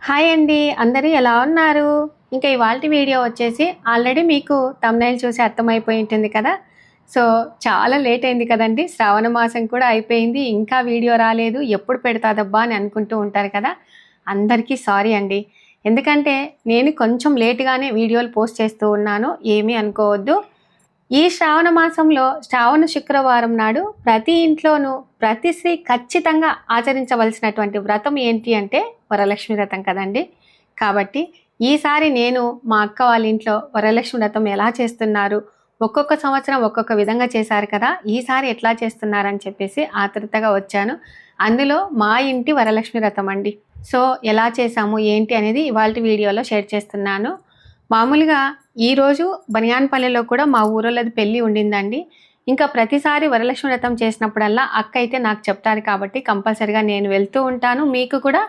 Hi అండి. అందరూ ఎలా ఉన్నారు? ఇంకా ఇవాల్టి వీడియో వచ్చేసి ఆల్రెడీ మీకు థంబ్‌నెయిల్ చూసి అర్థమైపోయి ఉంటుంది కదా! సో, చాలా లేట్ అయింది కదండీ! శ్రావణ మాసం కూడా అయిపోయింది. ఇంకా వీడియో రాలేదు. ఎప్పుడు పెడతాదబ్బా అని అనుకుంటూ ఉంటారు కదా! అందరికీ సారీ అండి. ఎందుకంటే నేను కొంచెం లేట్‌గానే వీడియోలు పోస్ట్ చేస్తూ ఉన్నాను. ఏమీ అనుకోవద్దు. ఈ శ్రావణ మాసంలో శ్రావణ శుక్రవారం నాడు ప్రతి ఇంట్లోనూ ప్రతి స్త్రీ ఖచ్చితంగా ఆచరించవలసినటువంటి వ్రతం ఏంటి అంటే వరలక్ష్మి వ్రతం కదండి. కాబట్టి ఈసారి నేను మా అక్క వాళ్ళ ఇంట్లో వరలక్ష్మి వ్రతం ఎలా చేస్తున్నారు, ఒక్కొక్క సంవత్సరం ఒక్కొక్క విధంగా చేశారు కదా, ఈసారి ఎట్లా చేస్తున్నారని చెప్పేసి ఆతృతగా వచ్చాను. అందులో మా ఇంటి వరలక్ష్మి వ్రతం అండి. సో ఎలా చేశాము ఏంటి అనేది ఇవాల్టి వీడియోలో షేర్ చేస్తున్నాను. మామూలుగా ఈరోజు బనియాన్పల్లెలో కూడా మా ఊరోళ్ళది పెళ్ళి ఉండిందండి. ఇంకా ప్రతిసారి వరలక్ష్మి వ్రతం చేసినప్పుడల్లా అక్క అయితే నాకు చెప్తారు కాబట్టి కంపల్సరిగా నేను వెళ్తూ ఉంటాను. మీకు కూడా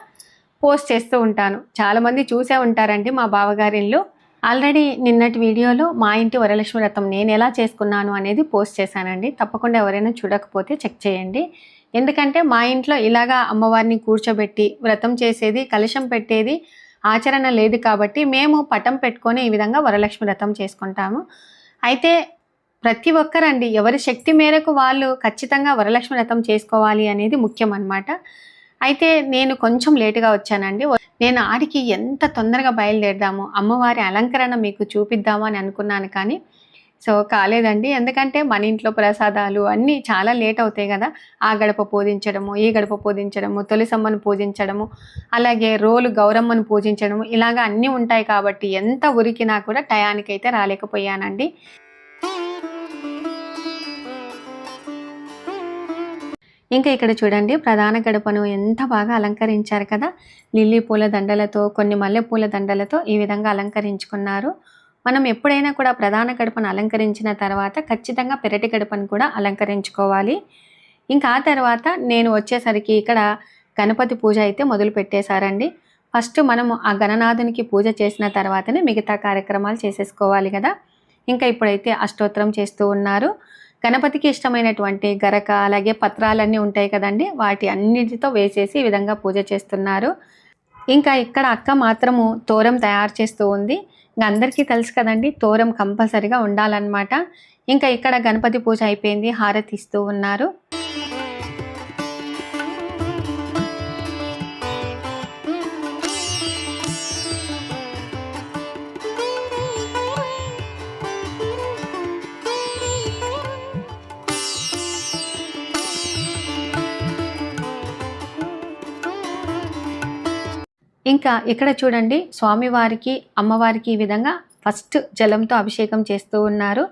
పోస్ట్ చేస్తూ ఉంటాను. చాలామంది చూసే ఉంటారండి మా బావగారి ఇల్లు. ఆల్రెడీ నిన్నటి వీడియోలో మా ఇంటి వరలక్ష్మి వ్రతం నేను ఎలా చేసుకున్నాను అనేది పోస్ట్ చేశానండి. తప్పకుండా ఎవరైనా చూడకపోతే చెక్ చేయండి. ఎందుకంటే మా ఇంట్లో ఇలాగా అమ్మవారిని కూర్చోబెట్టి వ్రతం చేసేది, కలశం పెట్టేది ఆచరణ లేదు కాబట్టి మేము పటం పెట్టుకొని ఈ విధంగా వరలక్ష్మి వ్రతం చేసుకుంటాము. అయితే ప్రతి ఒక్కరండి ఎవరి శక్తి మేరకు వాళ్ళు ఖచ్చితంగా వరలక్ష్మి వ్రతం చేసుకోవాలి అనేది ముఖ్యం అన్నమాట. అయితే నేను కొంచెం లేటుగా వచ్చానండి. నేను ఆడికి ఎంత తొందరగా బయలుదేరదాము, అమ్మవారి అలంకరణ మీకు చూపిద్దాము అని అనుకున్నాను కానీ సో కాలేదండి. ఎందుకంటే మన ఇంట్లో ప్రసాదాలు అన్నీ చాలా లేట్ అవుతాయి కదా. ఆ గడప పూజించడము, ఈ గడప పూజించడము, తులసమ్మను పూజించడము, అలాగే రోలు గౌరమ్మను పూజించడము, ఇలాగ అన్నీ ఉంటాయి కాబట్టి ఎంత ఉరికినా కూడా టయానికైతే రాలేకపోయానండి. ఇంకా ఇక్కడ చూడండి ప్రధాన గడపను ఎంత బాగా అలంకరించారు కదా. లిల్లీ పూల దండలతో, కొన్ని మల్లె పూల దండలతో ఈ విధంగా అలంకరించుకున్నారు. మనం ఎప్పుడైనా కూడా ప్రధాన గడపను అలంకరించిన తర్వాత ఖచ్చితంగా పెరటి గడపను కూడా అలంకరించుకోవాలి. ఇంకా ఆ తర్వాత నేను వచ్చేసరికి ఇక్కడ గణపతి పూజ అయితే మొదలు పెట్టేశారండి. ఫస్ట్ మనము ఆ గణనాథునికి పూజ చేసిన తర్వాతనే మిగతా కార్యక్రమాలు చేసేసుకోవాలి కదా. ఇంకా ఇప్పుడైతే అష్టోత్తరం చేస్తూ ఉన్నారు. గణపతికి ఇష్టమైనటువంటి గరక అలాగే పత్రాలన్నీ ఉంటాయి కదండి, వాటి అన్నిటితో వేసేసి ఈ విధంగా పూజ చేస్తున్నారు. ఇంకా ఇక్కడ అక్క మాత్రము తోరం తయారు చేస్తూ ఉంది. ఇంకా అందరికీ తెలుసు కదండి తోరం కంపల్సరిగా ఉండాలన్నమాట. ఇంకా ఇక్కడ గణపతి పూజ అయిపోయింది, హారతి ఇస్తూ ఉన్నారు. ఇంకా ఇక్కడ చూడండి స్వామివారికి అమ్మవారికి ఈ విధంగా ఫస్ట్ జలంతో అభిషేకం చేస్తూ ఉన్నారు.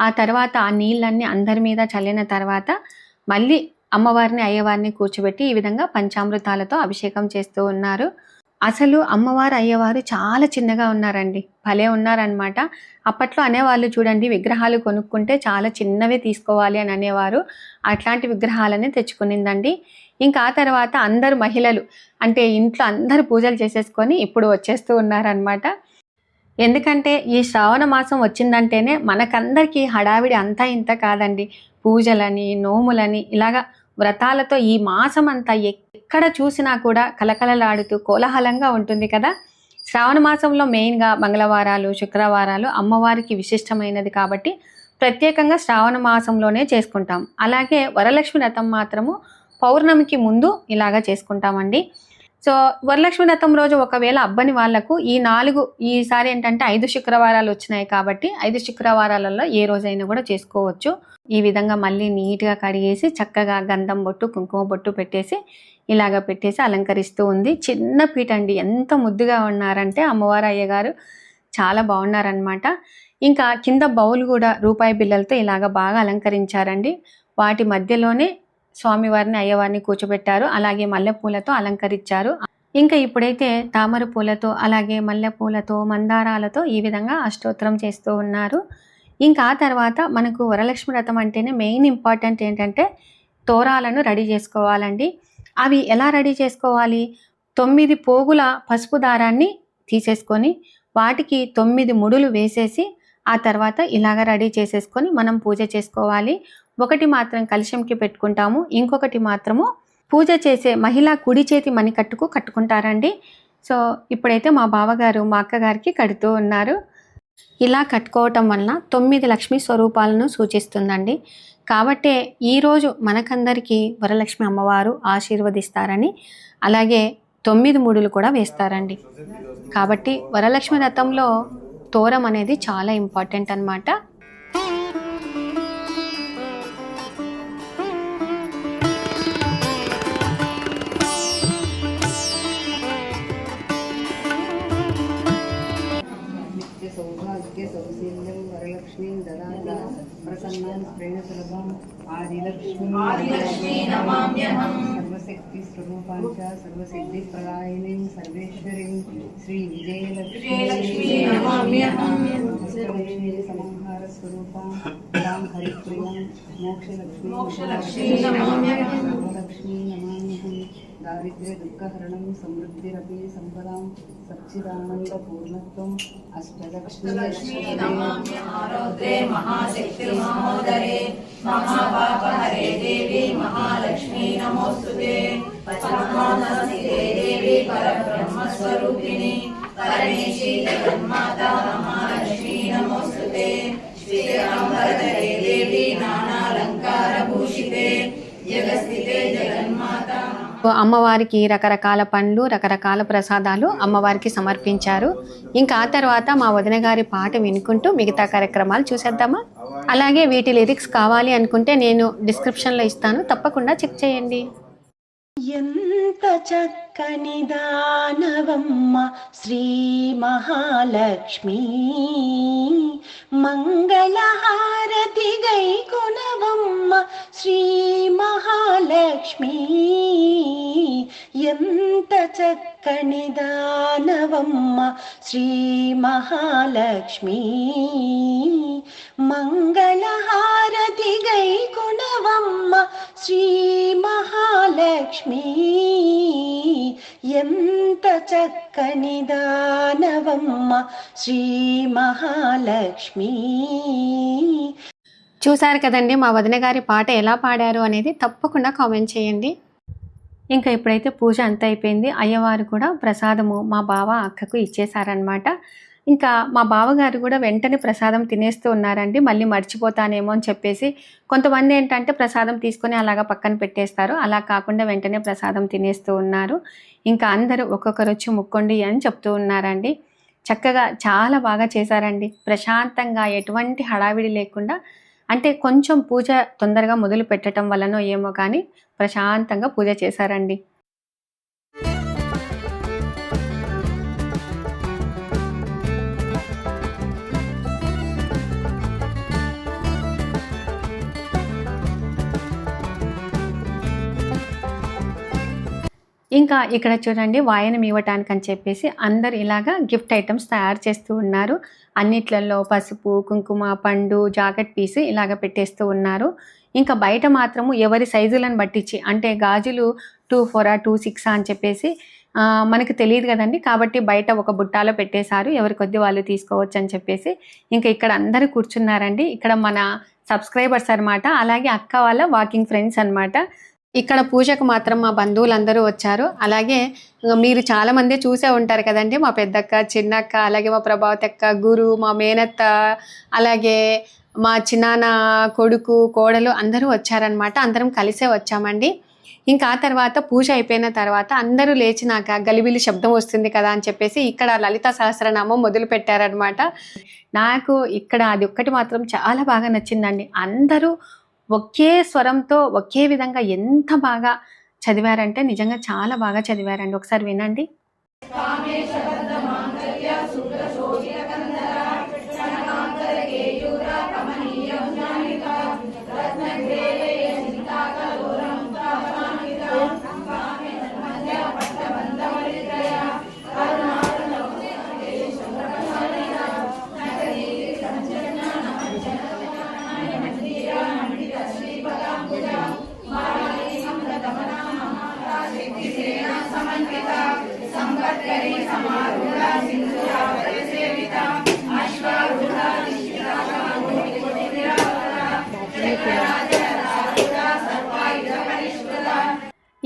ఆ తర్వాత ఆ నీళ్ళన్నీ అందరి మీద చల్లిన తర్వాత మళ్ళీ అమ్మవారిని అయ్యవారిని కూర్చోబెట్టి ఈ విధంగా పంచామృతాలతో అభిషేకం చేస్తూ ఉన్నారు. అసలు అమ్మవారు అయ్యవారు చాలా చిన్నగా ఉన్నారండి, భలే ఉన్నారనమాట. అప్పట్లో అనేవాళ్ళు చూడండి విగ్రహాలు కొనుక్కుంటే చాలా చిన్నవే తీసుకోవాలి అని అనేవారు. అట్లాంటి విగ్రహాలని తెచ్చుకునిందండి. ఇంకా ఆ తర్వాత అందరు మహిళలు అంటే ఇంట్లో అందరు పూజలు చేసేసుకొని ఇప్పుడు వచ్చేస్తూ ఉన్నారనమాట. ఎందుకంటే ఈ శ్రావణ మాసం వచ్చిందంటేనే మనకందరికీ హడావిడి అంతా ఇంత కాదండి. పూజలని, నోములని, ఇలాగా వ్రతాలతో ఈ మాసం అంతా ఎక్కడ చూసినా కూడా కలకలలాడుతూ కోలాహలంగా ఉంటుంది కదా. శ్రావణ మాసంలో మెయిన్గా మంగళవారాలు, శుక్రవారాలు అమ్మవారికి విశిష్టమైనది కాబట్టి ప్రత్యేకంగా శ్రావణ మాసంలోనే చేసుకుంటాం. అలాగే వరలక్ష్మి వ్రతం మాత్రము పౌర్ణమికి ముందు ఇలాగా చేసుకుంటామండి. సో వరలక్ష్మి వ్రతం రోజు ఒకవేళ అబ్బని వాళ్లకు ఈసారి ఏంటంటే 5 శుక్రవారాలు వచ్చినాయి కాబట్టి 5 శుక్రవారాలలో ఏ రోజైనా కూడా చేసుకోవచ్చు. ఈ విధంగా మళ్ళీ నీట్గా కడిగేసి చక్కగా గంధం బొట్టు, కుంకుమ బొట్టు పెట్టేసి ఇలాగ పెట్టేసి అలంకరిస్తూ ఉంది. చిన్న పీట అండి, ఎంత ముద్దుగా ఉన్నారంటే అమ్మవారు అయ్యగారు చాలా బాగున్నారనమాట. ఇంకా కింద బౌల్ కూడా రూపాయి బిళ్ళలతో ఇలాగ బాగా అలంకరించారండి. వాటి మధ్యలోనే స్వామివారిని అయ్యవారిని కూర్చోబెట్టారు. అలాగే మల్లెపూలతో అలంకరించారు. ఇంకా ఇప్పుడైతే తామర పూలతో అలాగే మల్లెపూలతో మందారాలతో ఈ విధంగా అష్టోత్తరం చేస్తూ ఉన్నారు. ఇంకా ఆ తర్వాత మనకు వరలక్ష్మి వ్రతం అంటేనే మెయిన్ ఇంపార్టెంట్ ఏంటంటే తోరాలను రెడీ చేసుకోవాలండి. అవి ఎలా రెడీ చేసుకోవాలి? 9 పోగుల పసుపు దారాన్ని తీసేసుకొని వాటికి 9 ముడులు వేసేసి ఆ తర్వాత ఇలాగ రెడీ చేసేసుకొని మనం పూజ చేసుకోవాలి. ఒకటి మాత్రం కలశంకి పెట్టుకుంటాము, ఇంకొకటి మాత్రము పూజ చేసే మహిళ కుడి చేతి మణికట్టుకు కట్టుకుంటారండి. సో ఇప్పుడైతే మా బావగారు మా అక్కగారికి కడుతూ ఉన్నారు. ఇలా కట్టుకోవటం వలన 9 లక్ష్మీ స్వరూపాలను సూచిస్తుందండి. కాబట్టే ఈరోజు మనకందరికీ వరలక్ష్మి అమ్మవారు ఆశీర్వదిస్తారని, అలాగే 9 ముడులు కూడా వేస్తారండి. కాబట్టి వరలక్ష్మి వ్రతంలో తోరం అనేది చాలా ఇంపార్టెంట్ అన్నమాట. वरलक्ष्मीं ददाति प्रसन्नां प्रेमसुलभां आदिलक्ष्मी नमाम्यहं सर्वशक्तिस्वरूपां च सर्वसिद्धिप्रदायिनीं सर्वेश्वरीं श्रीविजयलक्ष्मी नमाम्यहं लक्ष्मी समाहारस्वरूपां तां हरिप्रियां मोक्षलक्ष्मी नमाम्यहं लक्ष्मी नमाम्यहं दारिद्र्य दुःखहरणं समृद्धिरपि सम्पदां सच्चिदानन्दपूर्णत्वम् अष्टलक्ष्मी नमाम्यहारोद्रे महाशक्तिर्महोदरे महापापहरे देवी महालक्ष्मी नमोस्तुते पद्मासने देवी परब्रह्मस्वरूपिणी परमेशी जगन्माता महालक्ष्मी नमोस्तुते श्रीरामवरदे देवी नानालङ्कारभूषिते जगस्थिते जगन्माता. అమ్మవారికి రకరకాల పండ్లు, రకరకాల ప్రసాదాలు అమ్మవారికి సమర్పించారు. ఇంకా ఆ తర్వాత మా వదిన గారి పాట వినుకుంటూ మిగతా కార్యక్రమాలు చూసేద్దామా? అలాగే వీటి లిరిక్స్ కావాలి అనుకుంటే నేను డిస్క్రిప్షన్లో ఇస్తాను, తప్పకుండా చెక్ చేయండి. ఎంత చక్కని దానవమ్మ శ్రీ మహాలక్ష్మి, మంగళహారతి గైకొనవమ్మ శ్రీ మహాలక్ష్మి. ఎంత చక్కని దానవమ్మ శ్రీ మహాలక్ష్మి, మంగళహారతి గైకొనవమ్మ శ్రీ మహాలక్ష్మి. ఎంత చక్కని దానవమ్మ శ్రీ మహాలక్ష్మి. చూసారు కదండి మా వదిన గారి పాట ఎలా పాడారు అనేది, తప్పకుండా కామెంట్ చేయండి. ఇంకా ఇప్పుడైతే పూజ అంతా అయిపోయింది. అయ్యవారు కూడా ప్రసాదము మా బావ అక్కకు ఇచ్చేసారనమాట. ఇంకా మా బావగారు కూడా వెంటనే ప్రసాదం తినేస్తూ ఉన్నారండి. మళ్ళీ మర్చిపోతానేమో అని చెప్పేసి, కొంతమంది ఏంటంటే ప్రసాదం తీసుకొని అలాగా పక్కన పెట్టేస్తారు, అలా కాకుండా వెంటనే ప్రసాదం తినేస్తూ ఉన్నారు. ఇంకా అందరూ ఒక్కొక్కరు వచ్చి ముక్కోండి అని చెప్తూ ఉన్నారండి. చక్కగా చాలా బాగా చేశారండి, ప్రశాంతంగా, ఎటువంటి హడావిడి లేకుండా. అంటే కొంచెం పూజ తొందరగా మొదలు పెట్టడం వల్లనో ఏమో కానీ ప్రశాంతంగా పూజ చేశారండి. ఇంకా ఇక్కడ చూడండి వాయనం ఇవ్వటానికి అని చెప్పేసి అందరు ఇలాగా గిఫ్ట్ ఐటమ్స్ తయారు చేస్తూ ఉన్నారు. అన్నిట్లలో పసుపు, కుంకుమ, పండు, జాకెట్ పీస్ ఇలాగ పెట్టేస్తూ ఉన్నారు. ఇంకా బయట మాత్రము ఎవరి సైజులను బట్టించి, అంటే గాజులు 2/4 2/6 అని చెప్పేసి మనకు తెలియదు కదండి, కాబట్టి బయట ఒక బుట్టాలో పెట్టేశారు, ఎవరి కొద్ది వాళ్ళు తీసుకోవచ్చు అని చెప్పేసి. ఇంకా ఇక్కడ అందరూ కూర్చున్నారండి. ఇక్కడ మన సబ్స్క్రైబర్స్ అనమాట, అలాగే అక్క వాళ్ళ వాకింగ్ ఫ్రెండ్స్ అనమాట. ఇక్కడ పూజకు మాత్రం మా బంధువులందరూ వచ్చారు. అలాగే మీరు చాలామంది చూసే ఉంటారు కదండి, మా పెద్దక్క, చిన్నక్క, అలాగే మా ప్రభావతి అక్క, గురు, మా మేనత్త, అలాగే మా చిన్నాన్న కొడుకు, కోడలు అందరూ వచ్చారనమాట. అందరం కలిసే వచ్చామండి. ఇంకా ఆ తర్వాత పూజ అయిపోయిన తర్వాత అందరూ లేచినాక గలిబిలి శబ్దం వస్తుంది కదా అని చెప్పేసి ఇక్కడ లలిత సహస్రనామం మొదలు పెట్టారనమాట. నాకు ఇక్కడ అది ఒక్కటి మాత్రం చాలా బాగా నచ్చిందండి. అందరూ ఒకే స్వరంతో ఒకే విధంగా ఎంత బాగా చదివారంటే నిజంగా చాలా బాగా చదివారండి. ఒకసారి వినండి.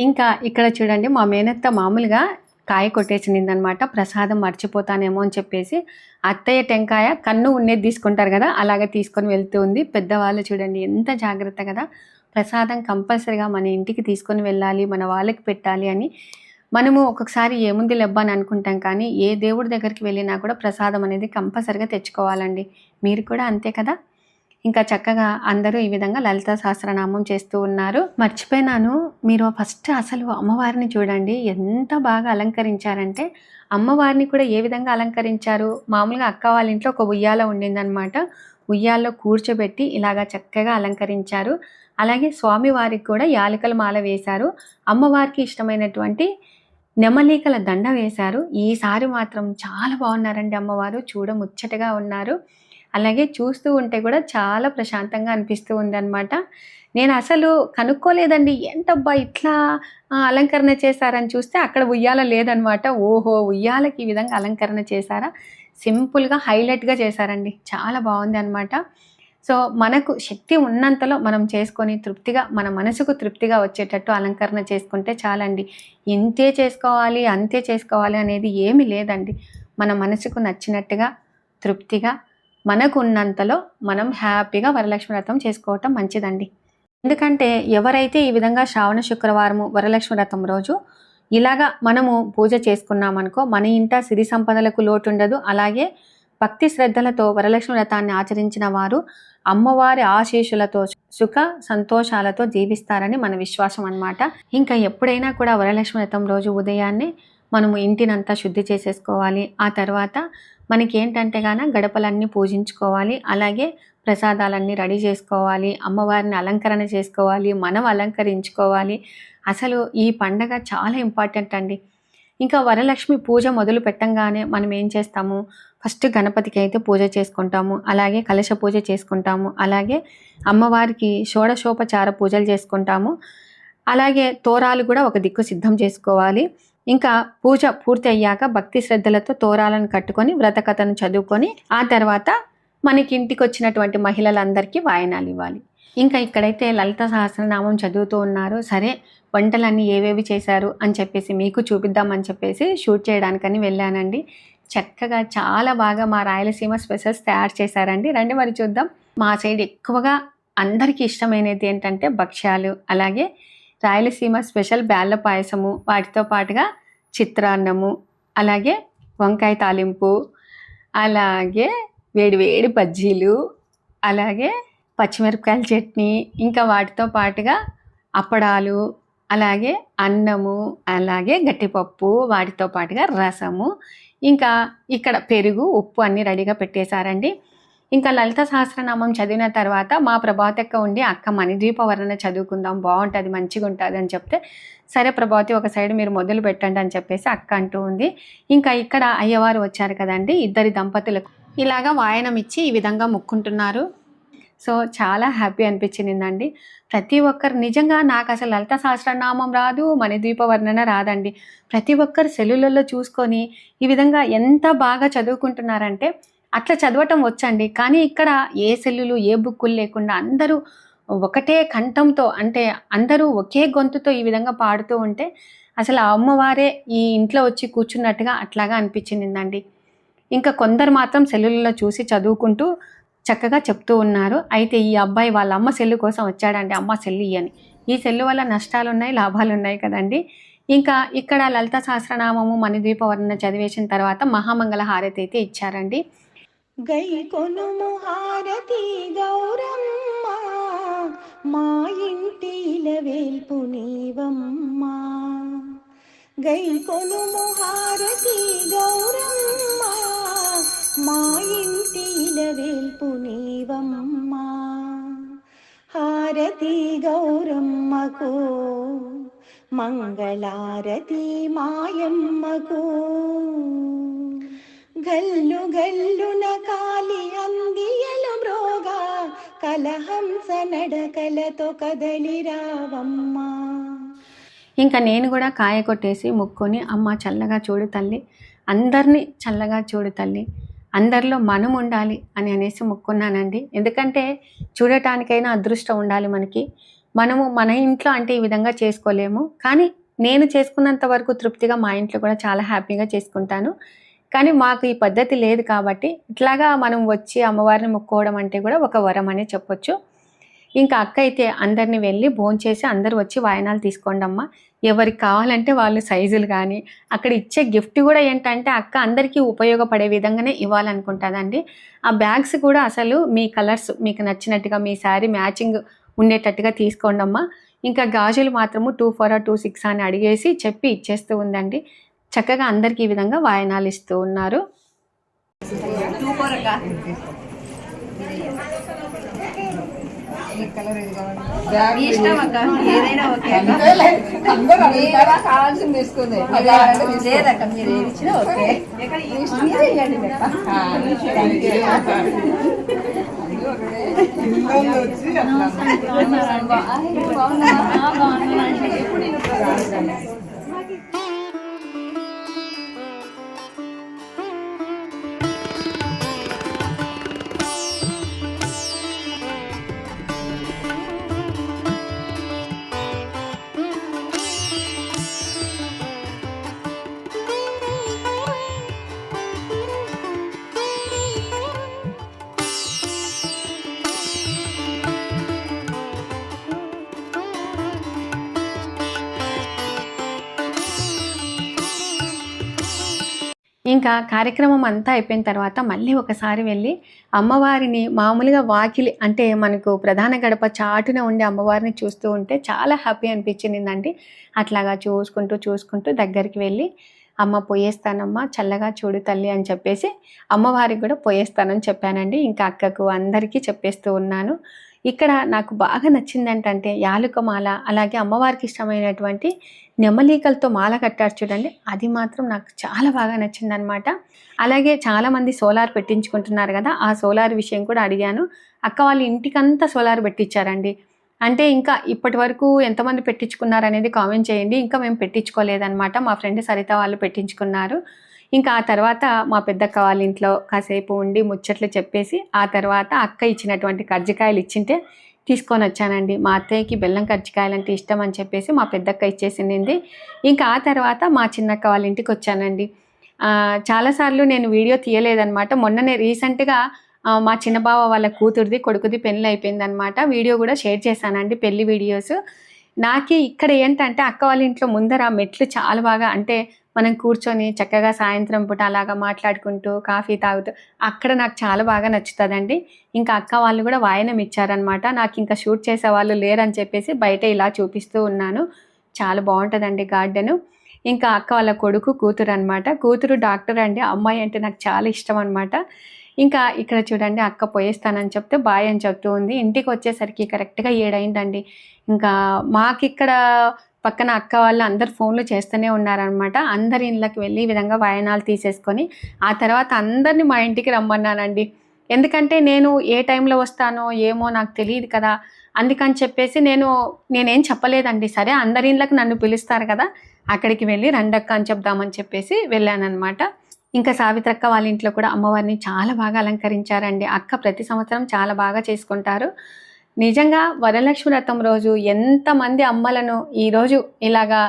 ఇంకా ఇక్కడ చూడండి మా మేనత్త మామూలుగా కాయ కొట్టేసిందనమాట. ప్రసాదం మర్చిపోతానేమో అని చెప్పేసి అత్తయ్య టెంకాయ కన్ను ఉన్నది తీసుకుంటారు కదా, అలాగే తీసుకొని వెళ్తూ ఉంది. పెద్దవాళ్ళు చూడండి ఎంత జాగ్రత్త కదా. ప్రసాదం కంపల్సరిగా మన ఇంటికి తీసుకొని వెళ్ళాలి, మన వాళ్ళకి పెట్టాలి అని. మనము ఒక్కొక్కసారి ఏముంది లెబ్బ అని అనుకుంటాం, కానీ ఏ దేవుడి దగ్గరికి వెళ్ళినా కూడా ప్రసాదం అనేది కంపల్సరిగా తెచ్చుకోవాలండి. మీరు కూడా అంతే కదా. ఇంకా చక్కగా అందరూ ఈ విధంగా లలితా సహస్రనామం చేస్తూ ఉన్నారు. మర్చిపోయినాను, మీరు ఫస్ట్ అసలు అమ్మవారిని చూడండి ఎంత బాగా అలంకరించారంటే. అమ్మవారిని కూడా ఏ విధంగా అలంకరించారు, మామూలుగా అక్క వాళ్ళ ఇంట్లో ఒక ఉయ్యాల ఉండిందనమాట. ఉయ్యాల్లో కూర్చోబెట్టి ఇలాగా చక్కగా అలంకరించారు. అలాగే స్వామివారికి కూడా యాలకుల మాల వేశారు. అమ్మవారికి ఇష్టమైనటువంటి నెమలీకల దండ వేశారు. ఈసారి మాత్రం చాలా బాగున్నారండి అమ్మవారు, చూడముచ్చటగా ఉన్నారు. అలాగే చూస్తూ ఉంటే కూడా చాలా ప్రశాంతంగా అనిపిస్తూ ఉందన్నమాట. నేను అసలు కనుక్కోలేదండి, ఏంటబ్బా ఇట్లా అలంకరణ చేశారని చూస్తే అక్కడ ఉయ్యాల లేదనమాట. ఓహో, ఉయ్యాలకి ఈ విధంగా అలంకరణ చేశారా, సింపుల్గా హైలైట్గా చేశారండి, చాలా బాగుంది అనమాట. సో మనకు శక్తి ఉన్నంతలో మనం చేసుకొని తృప్తిగా, మన మనసుకు తృప్తిగా వచ్చేటట్టు అలంకరణ చేసుకుంటే చాలండి. ఇంతే చేసుకోవాలి అంతే చేసుకోవాలి అనేది ఏమీ లేదండి. మన మనసుకు నచ్చినట్టుగా తృప్తిగా మనకు ఉన్నంతలో మనం హ్యాపీగా వరలక్ష్మి వ్రతం చేసుకోవటం మంచిదండి. ఎందుకంటే ఎవరైతే ఈ విధంగా శ్రావణ శుక్రవారము వరలక్ష్మి వ్రతం రోజు ఇలాగా మనము పూజ చేసుకున్నామనుకో, మన ఇంట సిరి సంపదలకు లోటు ఉండదు. అలాగే భక్తి శ్రద్ధలతో వరలక్ష్మి వ్రతాన్ని ఆచరించిన వారు అమ్మవారి ఆశీస్సులతో సుఖ సంతోషాలతో జీవిస్తారని మన విశ్వాసం అన్నమాట. ఇంకా ఎప్పుడైనా కూడా వరలక్ష్మి వ్రతం రోజు ఉదయాన్నే మనము ఇంటినంతా శుద్ధి చేసేసుకోవాలి. ఆ తర్వాత మనకి ఏంటంటే గడపలన్నీ పూజించుకోవాలి. అలాగే ప్రసాదాలన్నీ రెడీ చేసుకోవాలి, అమ్మవారిని అలంకరణ చేసుకోవాలి, మనం అలంకరించుకోవాలి. అసలు ఈ పండగ చాలా ఇంపార్టెంట్ అండి. ఇంకా వరలక్ష్మి పూజ మొదలు పెట్టంగానే మనం ఏం చేస్తాము, ఫస్ట్ గణపతికి అయితే పూజ చేసుకుంటాము, అలాగే కలశ పూజ చేసుకుంటాము, అలాగే అమ్మవారికి షోడశోపచార పూజలు చేసుకుంటాము. అలాగే తోరాలు కూడా ఒక దిక్కు సిద్ధం చేసుకోవాలి. ఇంకా పూజ పూర్తి అయ్యాక భక్తి శ్రద్ధలతో తోరాలను కట్టుకొని వ్రతకథను చదువుకొని ఆ తర్వాత మనకి ఇంటికి వచ్చినటువంటి మహిళలందరికీ వాయనాలు ఇవ్వాలి. ఇంకా ఇక్కడైతే లలిత సహస్రనామం చదువుతూ ఉన్నారు. సరే వంటలన్నీ ఏవేవి చేశారు అని చెప్పేసి మీకు చూపిద్దామని చెప్పేసి షూట్ చేయడానికని వెళ్ళానండి. చక్కగా చాలా బాగా మా రాయలసీమ స్పెషల్స్ తయారు చేశారండి. రండి మరి చూద్దాం. మా సైడ్ ఎక్కువగా అందరికీ ఇష్టమైనది ఏంటంటే భక్ష్యాలు, అలాగే రాయలసీమ స్పెషల్ బేళ్ళ పాయసము, వాటితో పాటుగా చిత్రాన్నము, అలాగే వంకాయ తాలింపు, అలాగే వేడి బజ్జీలు, అలాగే పచ్చిమిరపకాయల చట్నీ, ఇంకా వాటితో పాటుగా అప్పడాలు, అలాగే అన్నము, అలాగే గట్టిపప్పు, వాటితో పాటుగా రసము, ఇంకా ఇక్కడ పెరుగు, ఉప్పు అన్నీ రెడీగా పెట్టేశారండి. ఇంకా లలిత సహస్రనామం చదివిన తర్వాత మా ప్రభావతక్క ఉండి అక్క మణిద్వీప వర్ణన చదువుకుందాం, బాగుంటుంది, మంచిగా ఉంటుంది అని చెప్తే, సరే ప్రభావతి ఒక సైడ్ మీరు మొదలు పెట్టండి అని చెప్పేసి అక్క అంటూ ఉంది. ఇంకా ఇక్కడ అయ్యవారు వచ్చారు కదండి, ఇద్దరి దంపతులకు ఇలాగా వాయనం ఇచ్చి ఈ విధంగా ముక్కుంటున్నారు. సో చాలా హ్యాపీ అనిపించిందండి. ప్రతి ఒక్కరు నిజంగా నాకు అసలు లలిత సహస్రనామం రాదు, మణిద్వీప వర్ణన రాదండి. ప్రతి ఒక్కరు సెల్లులలో చూసుకొని ఈ విధంగా ఎంత బాగా చదువుకుంటున్నారంటే అట్లా చదవటం వచ్చండి. కానీ ఇక్కడ ఏ సెల్లులు ఏ బుక్కులు లేకుండా అందరూ ఒకటే కంఠంతో, అంటే అందరూ ఒకే గొంతుతో ఈ విధంగా పాడుతూ ఉంటే అసలు ఆ అమ్మవారే ఈ ఇంట్లో వచ్చి కూర్చున్నట్టుగా అట్లాగా అనిపించిందండి. ఇంకా కొందరు మాత్రం సెల్లులలో చూసి చదువుకుంటూ చక్కగా చెప్తూ ఉన్నారు. అయితే ఈ అబ్బాయి వాళ్ళ అమ్మ సెల్లు కోసం వచ్చాడండి, అమ్మ సెల్లు ఇయ్యని. ఈ సెల్లు వల్ల నష్టాలు ఉన్నాయి, లాభాలు ఉన్నాయి కదండి. ఇంకా ఇక్కడ లలిత సహస్రనామము మణిద్వీప వర్ణన చదివేసిన తర్వాత మహామంగళ హారతి అయితే ఇచ్చారండి. గై కొనుము హారతి గౌరమ్మ, మా ఇంటి ఇలవేల్పు నీవమ్మ. గై కొనుము హారతి గౌరమ్మ, మా ఇంటి ఇలవేల్పు నీవమ్మ. హారతి గౌరమ్మకు, మంగళారతి మాయమ్మకు. గల్లు గల్లున కాలి అందియలు మ్రోగా, కలహంస నడకలతో కదలి రావమ్మ. ఇంకా నేను కూడా కాయ కొట్టేసి ముక్కొని, అమ్మ చల్లగా చూడు తల్లి, అందరినీ చల్లగా చూడు తల్లి, అందరిలో మనం ఉండాలి అని అనేసి మొక్కున్నానండి. ఎందుకంటే చూడటానికైనా అదృష్టం ఉండాలి మనకి. మనము మన ఇంట్లో అంటే ఈ విధంగా చేసుకోలేము, కానీ నేను చేసుకున్నంత వరకు తృప్తిగా మా ఇంట్లో కూడా చాలా హ్యాపీగా చేసుకుంటాను. కానీ మాకు ఈ పద్ధతి లేదు కాబట్టి ఇట్లాగా మనం వచ్చి అమ్మవారిని మొక్కుకోవడం అంటే కూడా ఒక వరం అనే చెప్పొచ్చు. ఇంకా అక్క అయితే అందరిని వెళ్ళి భోంచేసి అందరూ వచ్చి వాయనాలు తీసుకోండమ్మా, ఎవరికి కావాలంటే వాళ్ళు సైజులు కానీ అక్కడ ఇచ్చే గిఫ్ట్ కూడా ఏంటంటే అక్క అందరికీ ఉపయోగపడే విధంగానే ఇవ్వాలనుకుంటుందండి. ఆ బ్యాగ్స్ కూడా అసలు మీ కలర్స్ మీకు నచ్చినట్టుగా మీ శారీ మ్యాచింగ్ ఉండేటట్టుగా తీసుకోండమ్మా. ఇంకా గాజులు మాత్రము 2 4 2 6 అని అడిగేసి చెప్పి ఇచ్చేస్తూ ఉందండి. చక్కగా అందరికీ ఈ విధంగా వాయనాలు ఇస్తూ ఉన్నారు. ఇష్టం అక్క, ఏదైనా ఓకే. కావాల్సింది తీసుకుంది లేదక్క, మీరు ఏది ఇచ్చినా ఓకే. ఇంకా కార్యక్రమం అంతా అయిపోయిన తర్వాత మళ్ళీ ఒకసారి వెళ్ళి అమ్మవారిని మామూలుగా వాకిలి అంటే మనకు ప్రధాన గడప చాటున ఉండే అమ్మవారిని చూస్తూ ఉంటే చాలా హ్యాపీ అనిపించిందండి. అట్లాగా చూసుకుంటూ దగ్గరికి వెళ్ళి అమ్మ పోయేస్తానమ్మా, చల్లగా చూడు తల్లి అని చెప్పేసి అమ్మవారికి కూడా పోయేస్తానని చెప్పానండి. ఇంకా అక్కకు అందరికీ చెప్పేస్తూ ఉన్నాను. ఇక్కడ నాకు బాగా నచ్చిందంటే యాలుక మాల, అలాగే అమ్మవారికి ఇష్టమైనటువంటి నెమలీకలతో మాల కట్టారు చూడండి, అది మాత్రం నాకు చాలా బాగా నచ్చిందనమాట. అలాగే చాలామంది సోలార్ పెట్టించుకుంటున్నారు కదా, ఆ సోలార్ విషయం కూడా అడిగాను. అక్క వాళ్ళ ఇంటికంతా సోలార్ పెట్టించారండి. అంటే ఇంకా ఇప్పటి వరకు ఎంతమంది పెట్టించుకున్నారు అనేది కామెంట్ చేయండి. ఇంకా మేము పెట్టించుకోలేదన్నమాట, మా ఫ్రెండ్ సరిత వాళ్ళు పెట్టించుకున్నారు. ఇంకా ఆ తర్వాత మా పెద్దక్క వాళ్ళ ఇంట్లో కాసేపు ఉండి ముచ్చట్లు చెప్పేసి ఆ తర్వాత అక్క ఇచ్చినటువంటి కర్జికాయలు ఇచ్చింటే తీసుకొని వచ్చానండి. మా అత్తయ్యకి బెల్లం కర్జికాయలు అంటే ఇష్టం అని చెప్పేసి మా పెద్దక్క ఇచ్చేసింది. ఇంకా ఆ తర్వాత మా చిన్నక్క వాళ్ళ ఇంటికి వచ్చానండి. చాలాసార్లు నేను వీడియో తీయలేదన్నమాట. మొన్ననే రీసెంట్గా మా చిన్నబావ వాళ్ళ కూతురిది కొడుకుది పెళ్ళి అయిపోయిందనమాట. వీడియో కూడా షేర్ చేశానండి, పెళ్లి వీడియోస్. నాకు ఇక్కడ ఏంటంటే అక్క వాళ్ళ ఇంట్లో ముందర మెట్లు చాలా బాగా, అంటే మనం కూర్చొని చక్కగా సాయంత్రం పూట అలాగా మాట్లాడుకుంటూ కాఫీ తాగుతూ అక్కడ నాకు చాలా బాగా నచ్చుతుందండి. ఇంకా అక్క వాళ్ళు కూడా వాయనం ఇచ్చారనమాట. నాకు ఇంకా షూట్ చేసే వాళ్ళు లేరని చెప్పేసి బయట ఇలా చూపిస్తూ ఉన్నాను. చాలా బాగుంటుందండి గార్డెను. ఇంకా అక్క వాళ్ళ కొడుకు కూతురు అనమాట. కూతురు డాక్టర్ అండి, అమ్మాయి అంటే నాకు చాలా ఇష్టం అనమాట. ఇంకా ఇక్కడ చూడండి అక్క పోయేస్తానని చెప్తే బాయ్ అని చెప్తూ ఉంది. ఇంటికి వచ్చేసరికి కరెక్ట్గా 7 అయిందండి. ఇంకా మాకిక్కడ పక్కన అక్క వాళ్ళు అందరు ఫోన్లు చేస్తూనే ఉన్నారనమాట. అందరి ఇళ్ళకి వెళ్ళి ఈ విధంగా వాయనాలు తీసేసుకొని ఆ తర్వాత అందరినీ మా ఇంటికి రమ్మన్నానండి. ఎందుకంటే నేను ఏ టైంలో వస్తానో ఏమో నాకు తెలియదు కదా, అందుకని చెప్పేసి నేనేం చెప్పలేదండి. సరే అందరి ఇళ్ళకి నన్ను పిలుస్తారు కదా, అక్కడికి వెళ్ళి రండక్క అని చెప్దామని చెప్పేసి వెళ్ళానమాట. ఇంకా సావిత్రక్క వాళ్ళ ఇంట్లో కూడా అమ్మవారిని చాలా బాగా అలంకరించారండి. అక్క ప్రతి సంవత్సరం చాలా బాగా చేసుకుంటారు. నిజంగా వరలక్ష్మి వ్రతం రోజు ఎంతమంది అమ్మలను ఈరోజు ఇలాగా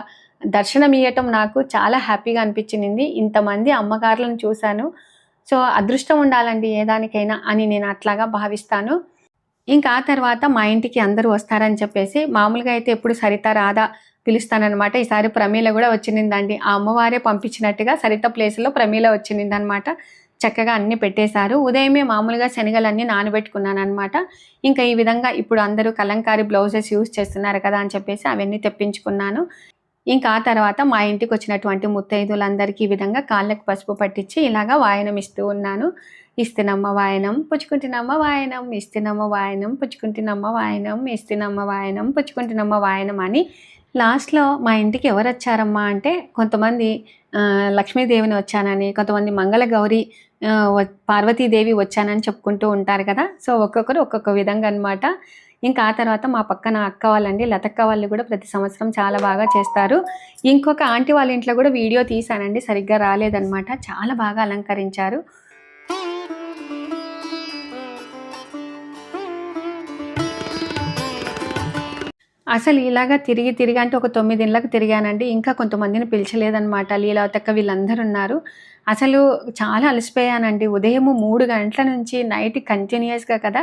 దర్శనం ఇవ్వటం నాకు చాలా హ్యాపీగా అనిపించింది. ఇంతమంది అమ్మగారులను చూశాను. సో అదృష్టం ఉండాలండి ఏ దానికైనా అని నేను అట్లాగా భావిస్తాను. ఇంకా ఆ తర్వాత మా ఇంటికి అందరూ వస్తారని చెప్పేసి మామూలుగా అయితే ఎప్పుడు సరిత రాధా పిలుస్తానమాట. ఈసారి ప్రమీల కూడా వచ్చిందండి. ఆ అమ్మవారే పంపించినట్టుగా సరిత ప్లేస్లో ప్రమీల వచ్చిందనమాట. చక్కగా అన్నీ పెట్టేశారు. ఉదయమే మామూలుగా శనగలన్నీ నానబెట్టుకున్నాను అనమాట. ఇంకా ఈ విధంగా ఇప్పుడు అందరూ కలంకారీ బ్లౌజెస్ యూజ్ చేస్తున్నారు కదా అని చెప్పేసి అవన్నీ తెప్పించుకున్నాను. ఇంకా ఆ తర్వాత మా ఇంటికి వచ్చినటువంటి ముత్తైదులందరికీ ఈ విధంగా కాళ్ళకు పసుపు పట్టించి ఇలాగా వాయనం ఇస్తూ ఉన్నాను. ఇస్తున్నమ్మ వాయనం పుచ్చుకుంటున్నమ్మ వాయనం, ఇస్తున్నమ్మ వాయనం పుచ్చుకుంటున్నమ్మ వాయనం, ఇస్తున్నమ్మ వాయనం పుచ్చుకుంటున్నమ్మ వాయనం అని. లాస్ట్లో మా ఇంటికి ఎవరు వచ్చారమ్మా అంటే కొంతమంది లక్ష్మీదేవిని వచ్చానని, కొంతమంది మంగళగౌరి పార్వతీదేవి వచ్చానని చెప్పుకుంటూ ఉంటారు కదా. సో ఒక్కొక్కరు ఒక్కొక్క విధంగా అనమాట. ఇంకా ఆ తర్వాత మా పక్కన అక్క వాళ్ళండి, లతక్క వాళ్ళు కూడా ప్రతి సంవత్సరం చాలా బాగా చేస్తారు. ఇంకొక ఆంటీ వాళ్ళ ఇంట్లో కూడా వీడియో తీసానండి, సరిగ్గా రాలేదనమాట. చాలా బాగా అలంకరించారు. అసలు ఇలాగా తిరిగి అంటే ఒక 9 ఇళ్ళకి తిరిగానండి. ఇంకా కొంతమందిని పిలిచలేదనమాట. లీలావతక్క వీళ్ళందరూ ఉన్నారు. అసలు చాలా అలసిపోయానండి. ఉదయము 3 గంటల నుంచి నైట్ కంటిన్యూయస్‌గా కదా!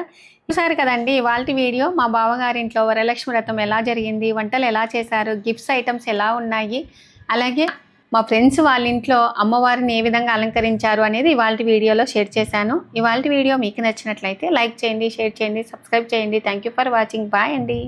చూసారు కదండీ ఇవాల్టి వీడియో. మా బావగారింట్లో వరలక్ష్మి వ్రతం ఎలా జరిగింది, వంటలు ఎలా చేశారు, గిఫ్ట్స్ ఐటమ్స్ ఎలా ఉన్నాయి, అలాగే మా ఫ్రెండ్స్ వాళ్ళ ఇంట్లో అమ్మవారిని ఏ విధంగా అలంకరించారు అనేది ఇవాల్టి వీడియోలో షేర్ చేశాను. ఇవాల్టి వీడియో మీకు నచ్చినట్లయితే లైక్ చేయండి, షేర్ చేయండి, సబ్స్క్రైబ్ చేయండి. Thank you for watching. Bye అండి.